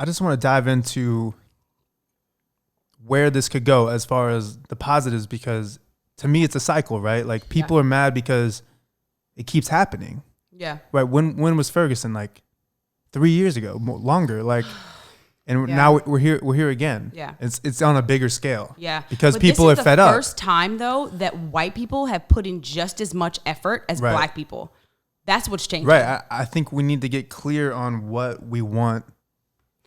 I just want to dive into where this could go as far as the positives, because to me it's a cycle, right? Like people are mad because it keeps happening. Yeah. Right. When was Ferguson? Like 3 years ago, longer. Like, and now we're here again. Yeah. It's on a bigger scale. Yeah. Because people are fed up. This is the first time though that white people have put in just as much effort as black people. That's what's changing. Right. I think we need to get clear on what we want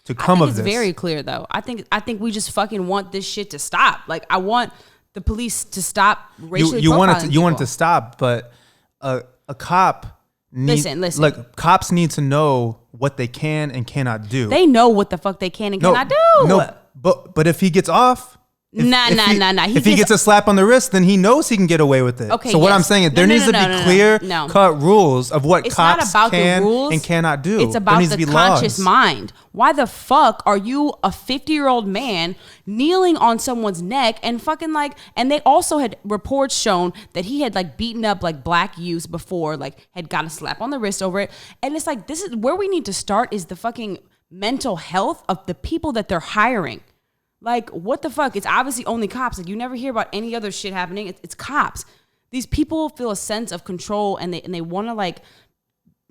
to come of this. It's very clear though. I think we just fucking want this shit to stop. Like I want the police to stop racially profiling you want it to stop, but a cop listen. Like cops need to know what they can and cannot do. They know what the fuck they can and cannot do. No, but if he gets off, Nah. If he gets a slap on the wrist, then he knows he can get away with it. Okay. So what I'm saying is there needs to be clear cut rules of what cops can and cannot do. It's about the conscious mind. Why the fuck are you a 50-year-old man kneeling on someone's neck and fucking like? And they also had reports shown that he had like beaten up like black youths before, like had got a slap on the wrist over it. And it's like this is where we need to start is the fucking mental health of the people that they're hiring. Like, what the fuck? It's obviously only cops. Like, you never hear about any other shit happening. It's cops. These people feel a sense of control and they want to, like,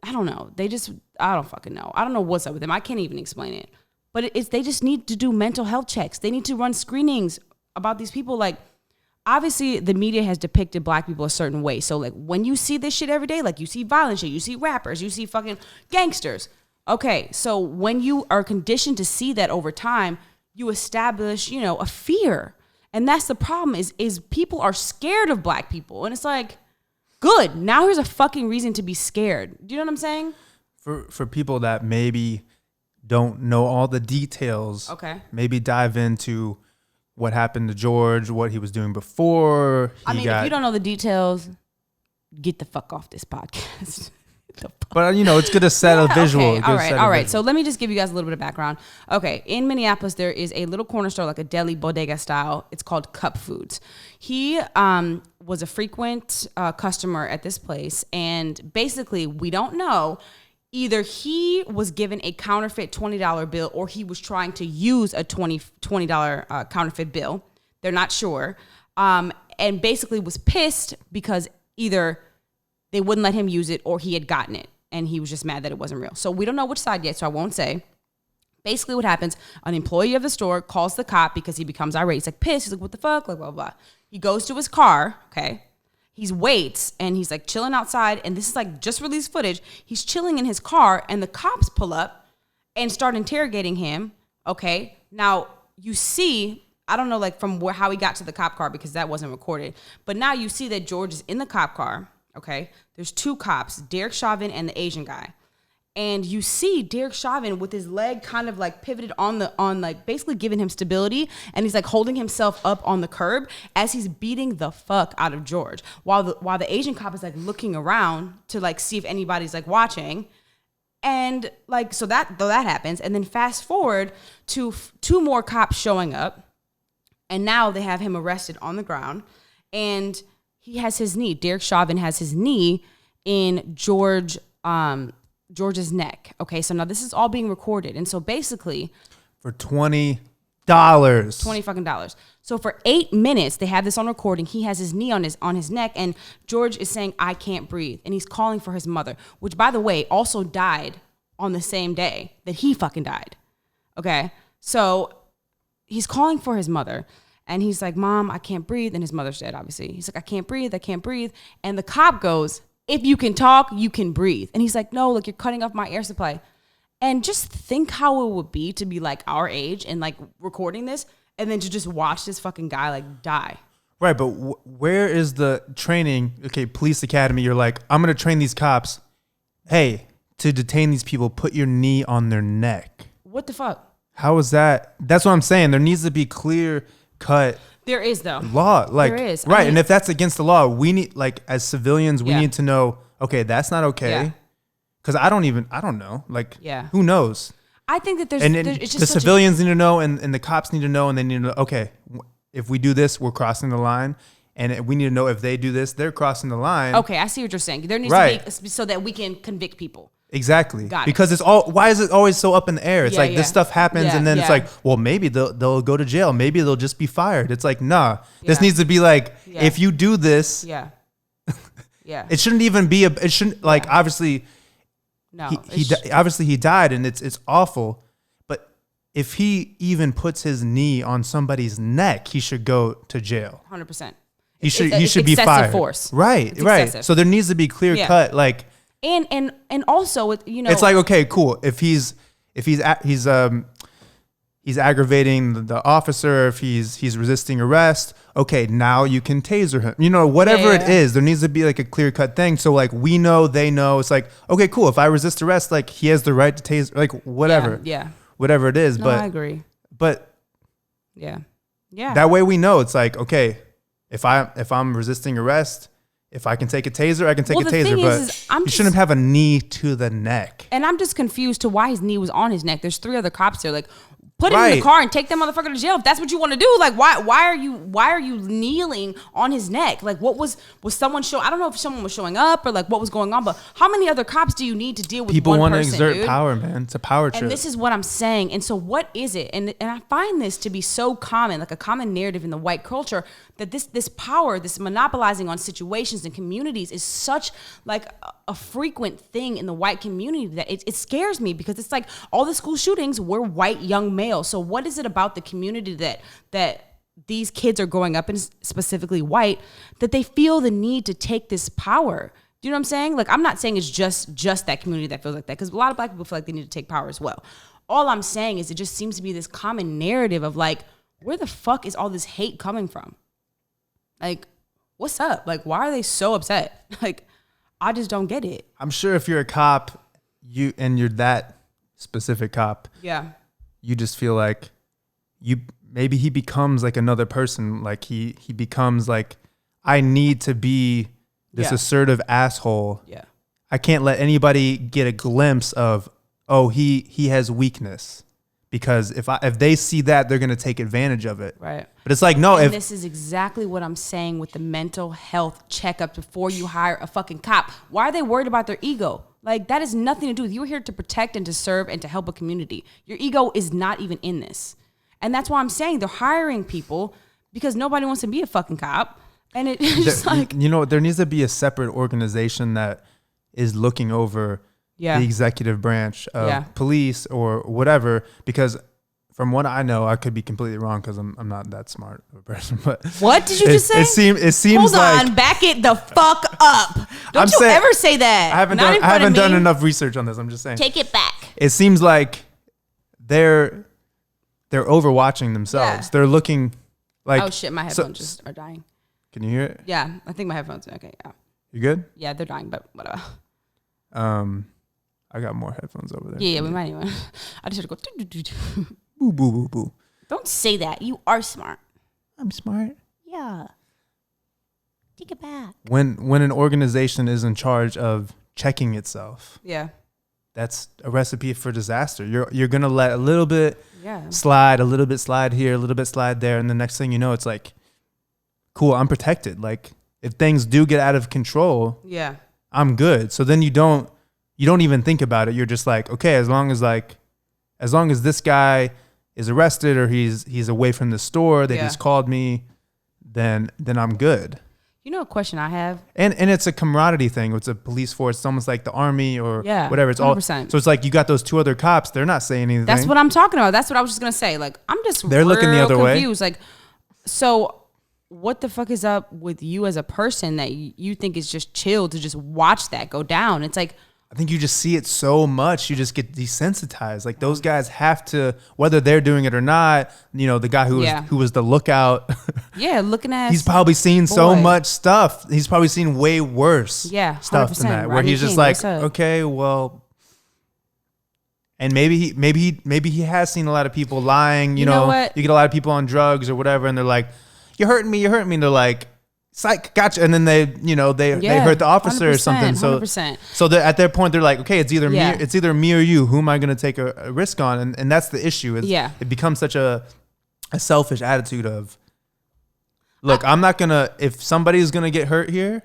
I don't know. I don't fucking know. I don't know what's up with them. I can't even explain it. But they just need to do mental health checks. They need to run screenings about these people. Like, obviously, the media has depicted black people a certain way. So, like, when you see this shit every day, like, you see violent shit, you see rappers, you see fucking gangsters. Okay, so when you are conditioned to see that over time, you establish, a fear. And that's the problem is people are scared of black people. And it's like, good. Now here's a fucking reason to be scared. Do you know what I'm saying? For people that maybe don't know all the details, okay, maybe dive into what happened to George, what he was doing before. If you don't know the details, get the fuck off this podcast. But it's good to set a visual. Okay. All right. So let me just give you guys a little bit of background. Okay, in Minneapolis, there is a little corner store, like a deli bodega style. It's called Cup Foods. He was a frequent customer at this place, and basically, we don't know. Either he was given a counterfeit $20 bill, or he was trying to use a $20 counterfeit bill. They're not sure, and basically was pissed because either they wouldn't let him use it or he had gotten it and he was just mad that it wasn't real. So we don't know which side yet, so I won't say. Basically what happens, an employee of the store calls the cop because he becomes irate. He's like pissed. He's like, what the fuck? Like, blah, blah, blah. He goes to his car, okay? He waits and he's like chilling outside, and this is like just released footage. He's chilling in his car and the cops pull up and start interrogating him, okay? Now, you see, I don't know like from how he got to the cop car because that wasn't recorded, but now you see that George is in the cop car. Okay, there's two cops, Derek Chauvin and the Asian guy. And you see Derek Chauvin with his leg kind of like pivoted on like basically giving him stability. And he's like holding himself up on the curb as he's beating the fuck out of George. While the Asian cop is like looking around to like see if anybody's like watching. And like, so that happens. And then fast forward to two more cops showing up. And now they have him arrested on the ground. And he has his knee. Derek Chauvin has his knee in George's neck. Okay, so now this is all being recorded, and so basically, for $20, $20. So for 8 minutes, they have this on recording. He has his knee on his neck, and George is saying, "I can't breathe," and he's calling for his mother, which, by the way, also died on the same day that he fucking died. Okay, so he's calling for his mother. And he's like, "Mom, I can't breathe." And his mother's dead, obviously. He's like, I can't breathe. And the cop goes, "If you can talk, you can breathe." And he's like, "No, look, you're cutting off my air supply." And just think how it would be to be like our age and like recording this and then to just watch this fucking guy like die. Right, but where is the training? Okay, police academy, you're like, I'm going to train these cops. Hey, to detain these people, put your knee on their neck. What the fuck? How is that? That's what I'm saying. There needs to be clear cut. There is though. Law. Like, there is. Right. And if that's against the law, we need, like, as civilians, we need to know, okay, that's not okay. Yeah. Because I don't know. Like, who knows? I think that it's just the civilians need to know and the cops need to know, and they need to know, okay, if we do this, we're crossing the line. And we need to know if they do this, they're crossing the line. Okay, I see what you're saying. There needs to be so that we can convict people. Exactly. Got it. Because it's all, why is it always so up in the air? It's like this stuff happens and then it's like, well, maybe they'll go to jail. Maybe they'll just be fired. It's like, nah, this needs to be like, if you do this, it shouldn't even be it shouldn't like, obviously, no, obviously he died and it's awful. But if he even puts his knee on somebody's neck, he should go to jail. 100%. He should be fired. Force. Right. It's right. excessive. So there needs to be clear cut, like, And also, you know, it's like, okay, cool. If he's aggravating the officer, if he's resisting arrest, okay, now you can taser him. You know, whatever it is, there needs to be like a clear cut thing. So like we know, they know. It's like, okay, cool. If I resist arrest, like he has the right to taser, like whatever, whatever it is. No, but I agree. But yeah. That way we know. It's like, okay, if I'm resisting arrest, if I can take a taser, I can take a taser, but you shouldn't have a knee to the neck. And I'm just confused to why his knee was on his neck. There's 3 other cops there. Like, put him in the car and take that motherfucker to jail if that's what you want to do. Like, why are you kneeling on his neck? Like, what was someone I don't know if someone was showing up or like what was going on, but how many other cops do you need to deal with? People want to exert power, man. It's a power trip. And this is what I'm saying. And so what is it? And I find this to be so common, like a common narrative in the white culture, that this power, this monopolizing on situations and communities is such like a frequent thing in the white community that it scares me, because it's like all the school shootings were white young males. So what is it about the community that these kids are growing up in, specifically white, that they feel the need to take this power? Do you know what I'm saying? Like, I'm not saying it's just that community that feels like that, because a lot of black people feel like they need to take power as well. All I'm saying is it just seems to be this common narrative of like, where the fuck is all this hate coming from? Like, what's up? Like, why are they so upset? Like, I just don't get it. I'm sure if you're a cop, you're that specific cop. Yeah. You just feel like maybe he becomes like another person. Like he becomes like, I need to be this assertive asshole. Yeah. I can't let anybody get a glimpse of, oh, he has weakness. Because if they see that, they're gonna take advantage of it. Right. But it's like, no. And this is exactly what I'm saying with the mental health checkup before you hire a fucking cop. Why are they worried about their ego? Like, that has nothing to do with you. You're here to protect and to serve and to help a community. Your ego is not even in this. And that's why I'm saying they're hiring people because nobody wants to be a fucking cop. And it's just like, you know, there needs to be a separate organization that is looking over the executive branch of police or whatever, because from what I know, I could be completely wrong because I'm not that smart of a person. But what did you just say? It seems Hold like, on, back it the fuck up. Don't you ever say that. I haven't done enough research on this. I'm just saying. Take it back. It seems like they're overwatching themselves. They're looking like, oh shit, my headphones just are dying. Can you hear it? Yeah, I think my headphones are okay. Yeah. You good? Yeah, they're dying, but whatever. I got more headphones over there. Yeah, we might even. I just had to go. Boo, boo, boo, boo. Don't say that. You are smart. I'm smart. Yeah. Take it back. When an organization is in charge of checking itself, that's a recipe for disaster. You're gonna let a little bit slide, a little bit slide here, a little bit slide there, and the next thing you know, it's like, cool, I'm protected. Like, if things do get out of control, I'm good. So then you don't even think about it. You're just like, okay, as long as this guy is arrested or he's away from the store, they just called me, then I'm good. You know, a question I have, and it's a camaraderie thing. It's a police force. It's almost like the army or whatever. It's 100%. all. So it's like you got those 2 other cops. They're not saying anything. That's what I'm talking about. That's what I was just gonna say. Like, I'm just they're looking the other confused. way. Like, so what the fuck is up with you as a person that you think is just chill to just watch that go down? It's like, I think you just see it so much, you just get desensitized. Like, those guys have to, whether they're doing it or not. You know, the guy who was the lookout. Looking at. He's probably seen so much stuff. He's probably seen way worse stuff than that. Where he's just like, okay, well, and maybe he has seen a lot of people lying. You know you get a lot of people on drugs or whatever, and they're like, "You're hurting me, you're hurting me." And they're like, psych, gotcha. And then they hurt the officer or something. So 100%. So at their point, they're like, okay, it's either me or you. Who am I going to take a risk on? And that's the issue. It becomes such a selfish attitude of, look, I'm not gonna. If somebody is gonna get hurt here,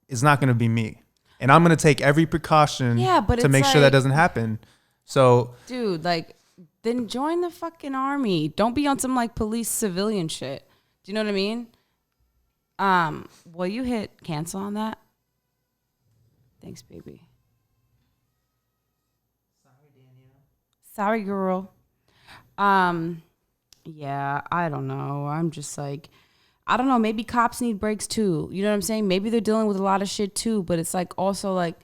it's not gonna be me. and I'm going to take every precaution to make sure that doesn't happen. So, dude, like, then join the fucking army. Don't be on some like police civilian shit. Do you know what I mean? Will you hit cancel on that? Thanks, baby. Sorry, Danielle. Sorry, girl. Yeah, I don't know. I'm just like, I don't know. Maybe cops need breaks too. You know what I'm saying? Maybe they're dealing with a lot of shit too. But it's like also like,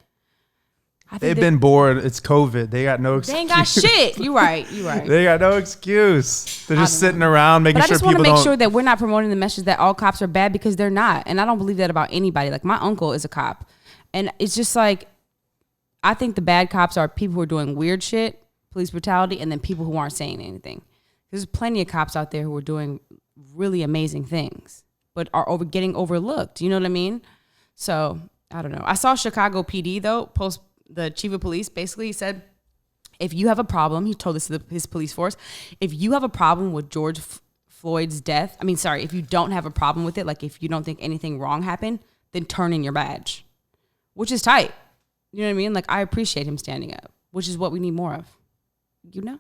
they've been bored. It's COVID. They got no excuse. They ain't got shit. You right. They got no excuse. They're just sitting around making sure people don't. But I just want to make sure that we're not promoting the message that all cops are bad, because they're not. And I don't believe that about anybody. Like, my uncle is a cop. And it's just like, I think the bad cops are people who are doing weird shit, police brutality, and then people who aren't saying anything. There's plenty of cops out there who are doing really amazing things, but are getting overlooked. You know what I mean? So, I don't know. I saw Chicago PD, though, post. The chief of police basically said, if you have a problem, he told this to his police force, if you have a problem with George Floyd's death, if you don't have a problem with it, like if you don't think anything wrong happened, then turn in your badge, which is tight. You know what I mean? Like, I appreciate him standing up, which is what we need more of. You know?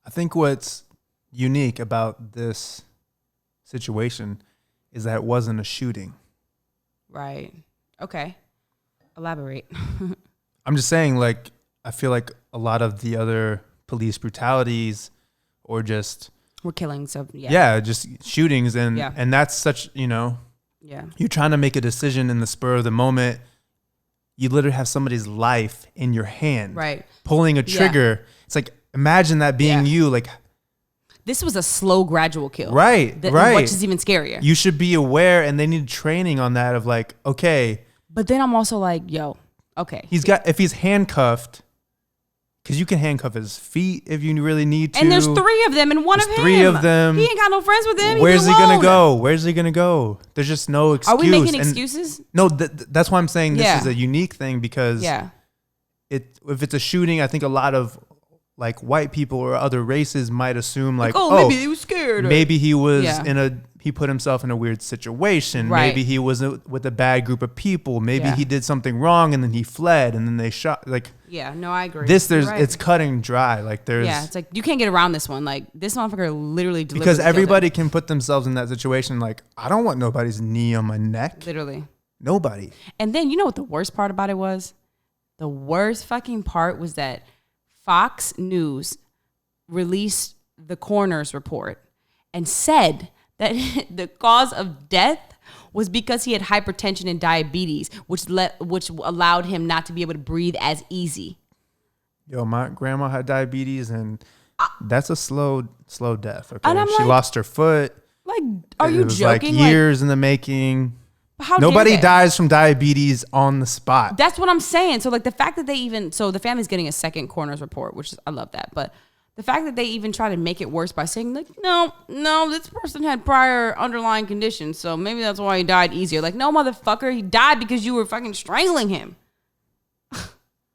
I think what's unique about this situation is that it wasn't a shooting. Right. Okay. Elaborate. I'm just saying, like, I feel like a lot of the other police brutalities or just... We're killing, so yeah. Yeah, just shootings. And that's such, Yeah. You're trying to make a decision in the spur of the moment. You literally have somebody's life in your hand. Right. Pulling a trigger. Yeah. It's like, imagine that being you, like... This was a slow, gradual kill. Right. Which is even scarier. You should be aware, and they need training on that of like, okay... But then I'm also like, yo, okay. If he's handcuffed, because you can handcuff his feet if you really need to. And there's 3 of them and one of him. 3 of them. He ain't got no friends with him. Where's he going to go? Where's he going to go? There's just no excuse. Are we making excuses? No, that's why I'm saying this is a unique thing, because if it's a shooting, I think a lot of like white people or other races might assume like, maybe he was scared. Maybe he was he put himself in a weird situation. Right. Maybe he was with a bad group of people. Maybe he did something wrong and then he fled and then they shot. Like, yeah, no, I agree. It's cutting dry. Like, it's like you can't get around this one. Like, this motherfucker literally deliberately because everybody can put themselves in that situation. Like, I don't want nobody's knee on my neck. Literally. Nobody. And then you know what the worst part about it was? The worst fucking part was that Fox News released the coroner's report and said that the cause of death was because he had hypertension and diabetes, which allowed him not to be able to breathe as easy. Yo, my grandma had diabetes, and that's a slow death. Okay, she lost her foot. Like, are you joking? Like years in the making. Nobody dies from diabetes on the spot. That's what I'm saying. So like the fact that the family's getting a second coroner's report, which is, I love that, but the fact that they even try to make it worse by saying like, no, this person had prior underlying conditions, so maybe that's why he died easier. Like, no, motherfucker, he died because you were fucking strangling him.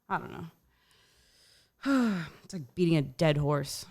I don't know. It's like beating a dead horse.